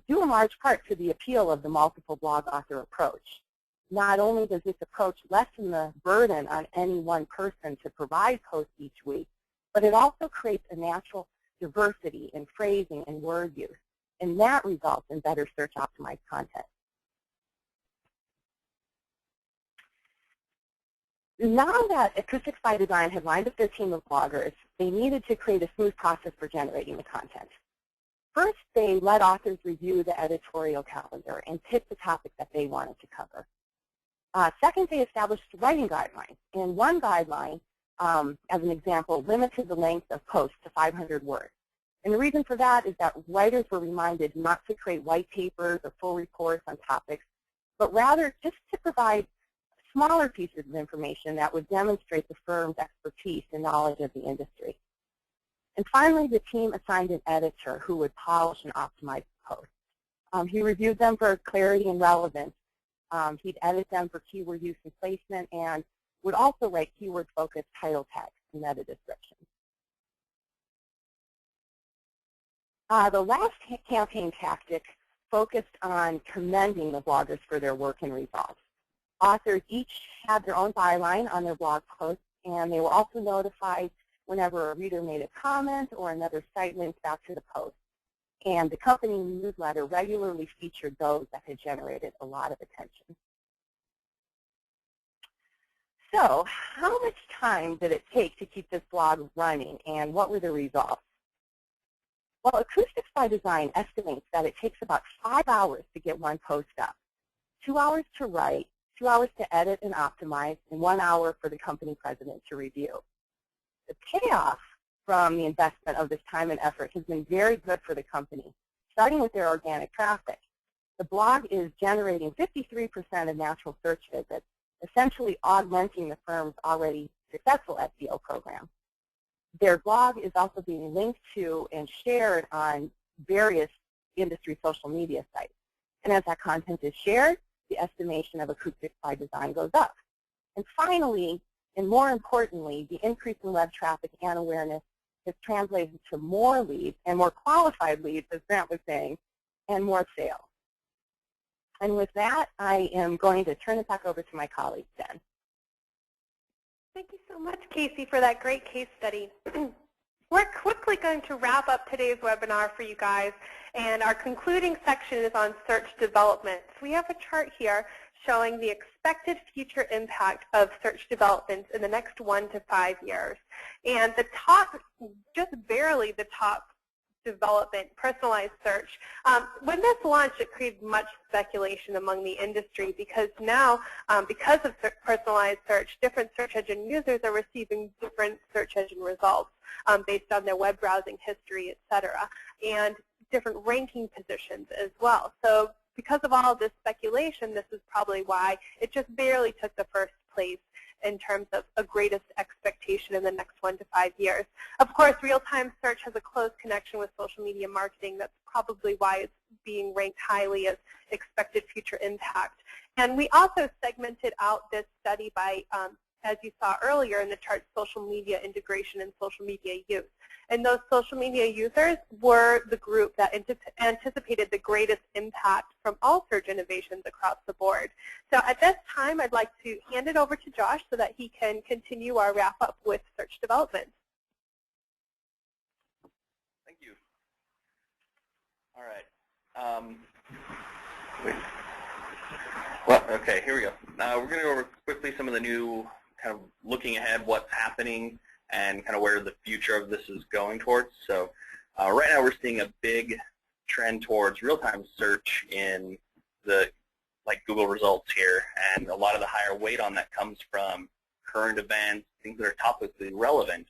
due in large part to the appeal of the multiple blog author approach. Not only does this approach lessen the burden on any one person to provide posts each week, but it also creates a natural diversity in phrasing and word use, and that results in better search-optimized content. Now that Acoustics by Design had lined up their team of bloggers, they needed to create a smooth process for generating the content. First, they let authors review the editorial calendar and pick the topic that they wanted to cover. Second, they established writing guidelines. And one guideline, as an example, limited the length of posts to 500 words. And the reason for that is that writers were reminded not to create white papers or full reports on topics, but rather just to provide smaller pieces of information that would demonstrate the firm's expertise and knowledge of the industry. And finally, the team assigned an editor who would polish and optimize the posts. He reviewed them for clarity and relevance. He'd edit them for keyword use and placement, and would also write keyword-focused title tags and meta descriptions. The last campaign tactic focused on commending the bloggers for their work and results. Authors each had their own byline on their blog posts, and they were also notified whenever a reader made a comment or another site linked back to the post. And the company newsletter regularly featured those that had generated a lot of attention. So, how much time did it take to keep this blog running, and what were the results? Well, Acoustics by Design estimates that it takes about 5 hours to get one post up, 2 hours to write, 2 hours to edit and optimize, and 1 hour for the company president to review. The payoff from the investment of this time and effort has been very good for the company, starting with their organic traffic. The blog is generating 53% of natural search visits, essentially augmenting the firm's already successful SEO program. Their blog is also being linked to and shared on various industry social media sites. And as that content is shared, the estimation of Acoustics by Design goes up. And finally, and more importantly, the increase in web traffic and awareness has translated to more leads and more qualified leads, as Grant was saying, and more sales. And with that, I am going to turn it back over to my colleague, Jen. Thank you so much, Casey, for that great case study. We're quickly going to wrap up today's webinar for you guys, and our concluding section is on search development. So we have a chart here showing the expected future impact of search developments in the next 1 to 5 years. And the top, just barely the top development, personalized search. When this launched, it created much speculation among the industry because now, because of personalized search, different search engine users are receiving different search engine results based on their web browsing history, et cetera, and different ranking positions as well. So because of all of this speculation, this is probably why it just barely took the first place in terms of a greatest expectation in the next 1 to 5 years. Of course, real-time search has a close connection with social media marketing. That's probably why it's being ranked highly as expected future impact. And we also segmented out this study by, as you saw earlier in the chart, social media integration and social media use. And those social media users were the group that anticipated the greatest impact from all search innovations across the board. So at this time, I'd like to hand it over to Josh so that he can continue our wrap-up with search development. Thank you. All right. Well, okay, here we go. We're going to go over quickly some of the new kind of looking ahead, what's happening, and kind of where the future of this is going towards. So right now we're seeing a big trend towards real-time search in the Google results here, and a lot of the higher weight on that comes from current events, things that are topically relevant.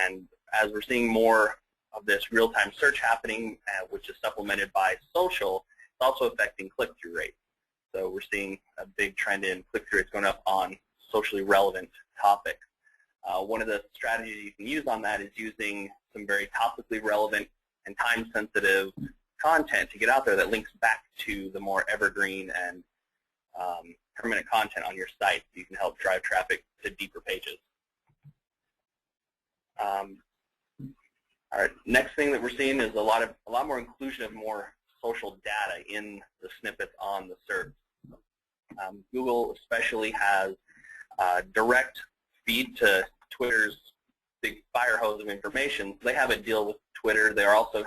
And as we're seeing more of this real-time search happening, which is supplemented by social, it's also affecting click-through rates. So we're seeing a big trend in click-through rates going up on socially relevant topics. One of the strategies you can use on that is using some very topically relevant and time-sensitive content to get out there that links back to the more evergreen and permanent content on your site, so you can help drive traffic to deeper pages. All right, next thing that we're seeing is a lot more inclusion of more social data in the snippets on the search. Google especially has direct feed to Twitter's big fire hose of information. They have a deal with Twitter. They're also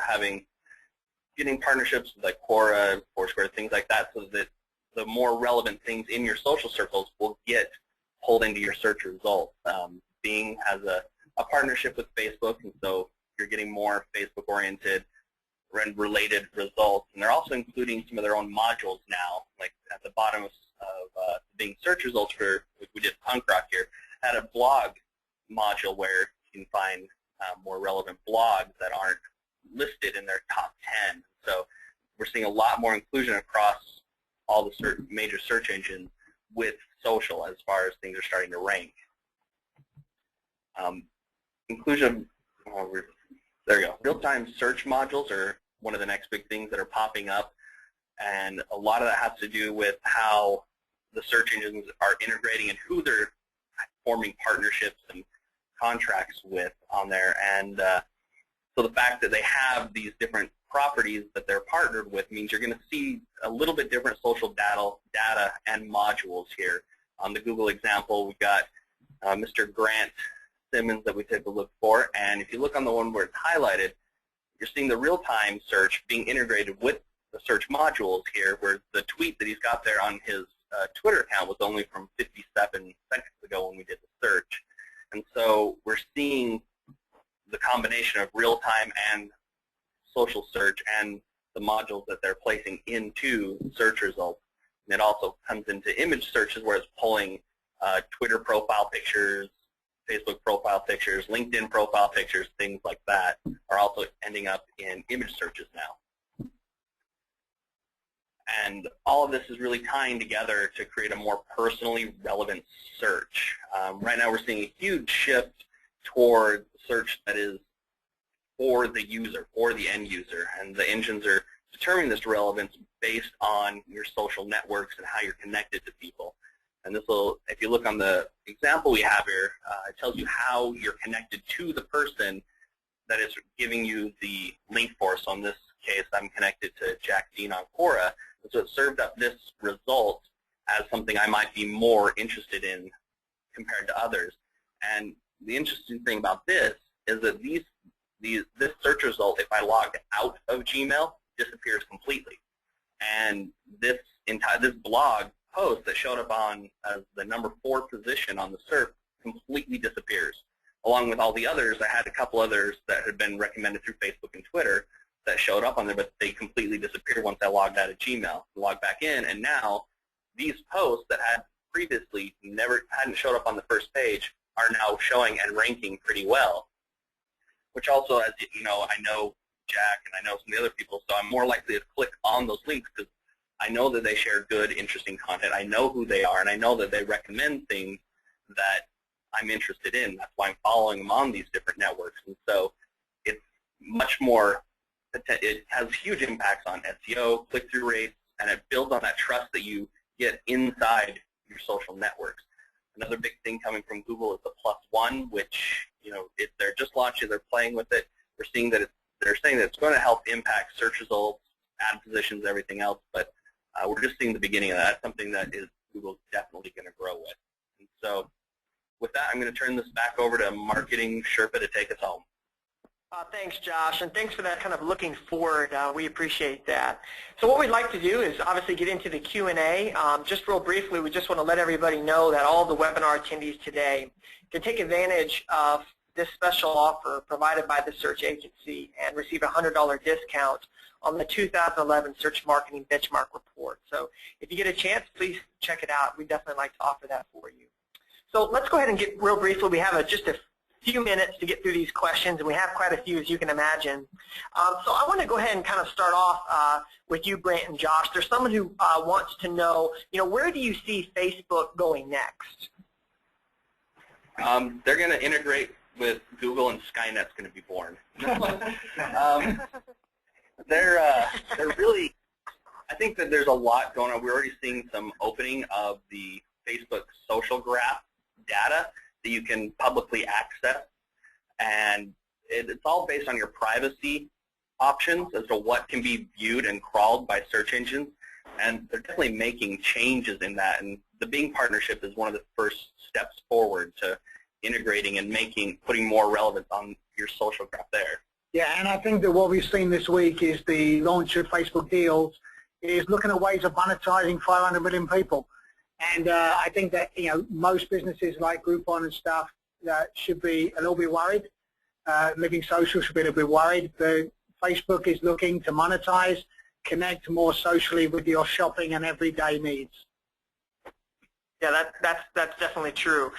getting partnerships with like Quora, Foursquare, things like that, so that the more relevant things in your social circles will get pulled into your search results. Bing has a partnership with Facebook, and so you're getting more Facebook-oriented and related results. And they're also including some of their own modules now, like at the bottom of Bing search results for, like we did punk rock here, had a blog module where you can find more relevant blogs that aren't listed in their top 10. So we're seeing a lot more inclusion across all the major search engines with social as far as things are starting to rank. Inclusion, there you go. Real-time search modules are one of the next big things that are popping up, and a lot of that has to do with how the search engines are integrating and who they're forming partnerships and contracts with on there. And so the fact that they have these different properties that they're partnered with means you're going to see a little bit different social data and modules here. On the Google example, we've got Mr. Grant Simmons that we took a look for, and if you look on the one where it's highlighted, you're seeing the real-time search being integrated with the search modules here, where the tweet that he's got there on his Twitter account was only from 57 seconds ago when we did the search. And so we're seeing the combination of real-time and social search and the modules that they're placing into search results. And it also comes into image searches where it's pulling Twitter profile pictures, Facebook profile pictures, LinkedIn profile pictures, things like that are also ending up in image searches now. And all of this is really tying together to create a more personally relevant search. Right now we're seeing a huge shift toward search that is for the user, for the end user, and the engines are determining this relevance based on your social networks and how you're connected to people. And this will, if you look on the example we have here, it tells you how you're connected to the person that it's giving you the link for. So in this case, I'm connected to Jack Dean on Quora. So it served up this result as something I might be more interested in compared to others. And the interesting thing about this is that this search result, if I logged out of Gmail, disappears completely. And this blog post that showed up on as the number 4 position on the SERP completely disappears. Along with all the others, I had a couple others that had been recommended through Facebook and Twitter that showed up on there, but they completely disappeared once I logged out of Gmail. Logged back in, and now these posts that had previously hadn't showed up on the first page are now showing and ranking pretty well. Which also, as you know, I know Jack and I know some of the other people, so I'm more likely to click on those links because I know that they share good, interesting content. I know who they are, and I know that they recommend things that I'm interested in. That's why I'm following them on these different networks. And so it's much more, it has huge impacts on SEO, click-through rates, and it builds on that trust that you get inside your social networks. Another big thing coming from Google is the +1, which, you know, they're just launching, they're playing with it. We're seeing that they're saying that it's going to help impact search results, ad positions, everything else, but we're just seeing the beginning of that. That's something that Google's definitely going to grow with. And so with that, I'm going to turn this back over to Marketing Sherpa to take us home. Thanks, Josh, and thanks for that kind of looking forward. We appreciate that. So what we'd like to do is obviously get into the Q&A. Just real briefly, we just want to let everybody know that all the webinar attendees today can take advantage of this special offer provided by the search agency and receive a $100 discount on the 2011 Search Marketing Benchmark Report. So if you get a chance, please check it out. We'd definitely like to offer that for you. So let's go ahead and get real briefly. We have just a few minutes to get through these questions, and we have quite a few, as you can imagine. So I want to go ahead and kind of start off with you, Grant and Josh. There's someone who wants to know, where do you see Facebook going next? They're going to integrate with Google, and Skynet's going to be born. They're really, I think that there's a lot going on. We're already seeing some opening of the Facebook social graph data that you can publicly access, and it's all based on your privacy options as to what can be viewed and crawled by search engines, and they're definitely making changes in that, and the Bing partnership is one of the first steps forward to integrating and putting more relevance on your social graph there. Yeah, and I think that what we've seen this week is the launch of Facebook Deals is looking at ways of monetizing 500 million people. And I think that, most businesses like Groupon and stuff should be a little bit worried. Living Social should be a little bit worried. Facebook is looking to monetize, connect more socially with your shopping and everyday needs. Yeah, that's definitely true.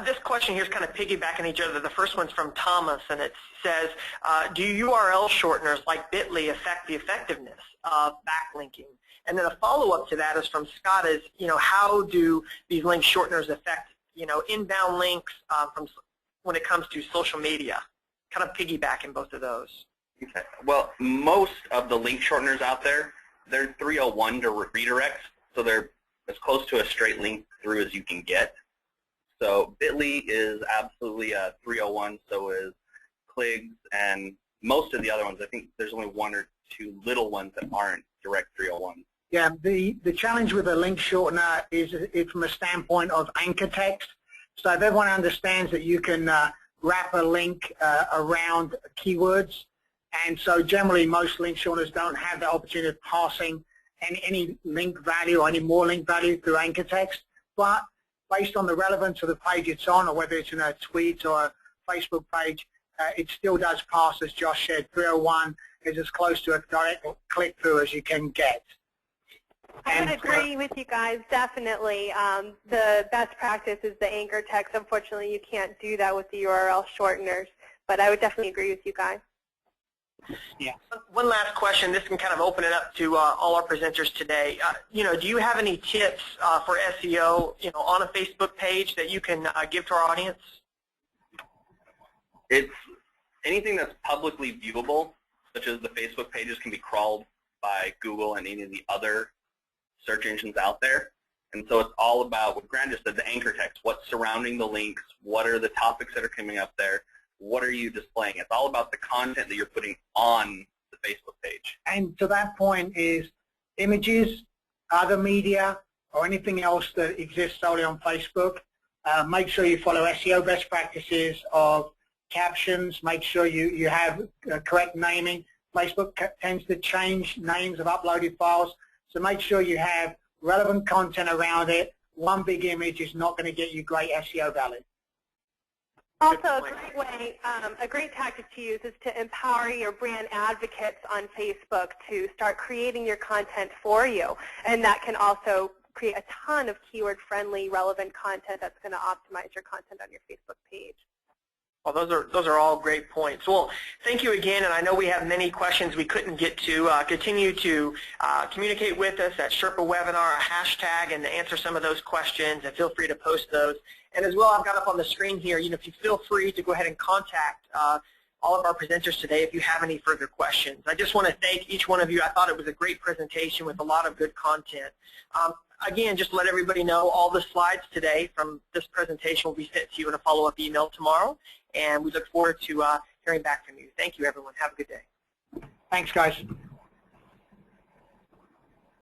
This question here is kind of piggybacking each other. The first one's from Thomas, and it says, do URL shorteners like Bitly affect the effectiveness of backlinking? And then a follow-up to that is from Scott is, how do these link shorteners affect, inbound links from when it comes to social media? Kind of piggybacking both of those. Okay. Well, most of the link shorteners out there, they're 301 to redirects, so they're as close to a straight link through as you can get. So Bitly is absolutely a 301, so is Kligs, and most of the other ones, I think there's only 1 or 2 little ones that aren't direct 301. Yeah, the challenge with a link shortener is from a standpoint of anchor text. So if everyone understands that you can wrap a link around keywords, and so generally most link shorteners don't have the opportunity of passing any link value or any more link value through anchor text, but based on the relevance of the page it's on, or whether it's in a tweet or a Facebook page, it still does pass, as Josh said. 301 is as close to a direct click-through as you can get. I would agree with you guys, definitely. The best practice is the anchor text. Unfortunately, you can't do that with the URL shorteners, but I would definitely agree with you guys. Yeah. One last question. This can kind of open it up to all our presenters today. Do you have any tips for SEO, on a Facebook page that you can give to our audience? It's anything that's publicly viewable, such as the Facebook pages, can be crawled by Google and any of the other search engines out there. And so it's all about what Grant just said, the anchor text, what's surrounding the links, what are the topics that are coming up there. what are you displaying? It's all about the content that you're putting on the Facebook page. And to that point is images, other media, or anything else that exists solely on Facebook. Make sure you follow SEO best practices of captions. Make sure you have correct naming. Facebook tends to change names of uploaded files, so make sure you have relevant content around it. One big image is not going to get you great SEO value. Also, a great way, a great tactic to use is to empower your brand advocates on Facebook to start creating your content for you, and that can also create a ton of keyword-friendly, relevant content that's going to optimize your content on your Facebook page. Well, those are all great points. Well, thank you again, and I know we have many questions we couldn't get to. Continue to communicate with us at Sherpa Webinar, a hashtag, and answer some of those questions, and feel free to post those. And as well, I've got up on the screen here, if you feel free to go ahead and contact all of our presenters today if you have any further questions. I just want to thank each one of you. I thought it was a great presentation with a lot of good content. Again, just to let everybody know, all the slides today from this presentation will be sent to you in a follow-up email tomorrow, and we look forward to hearing back from you. Thank you, everyone. Have a good day. Thanks, guys.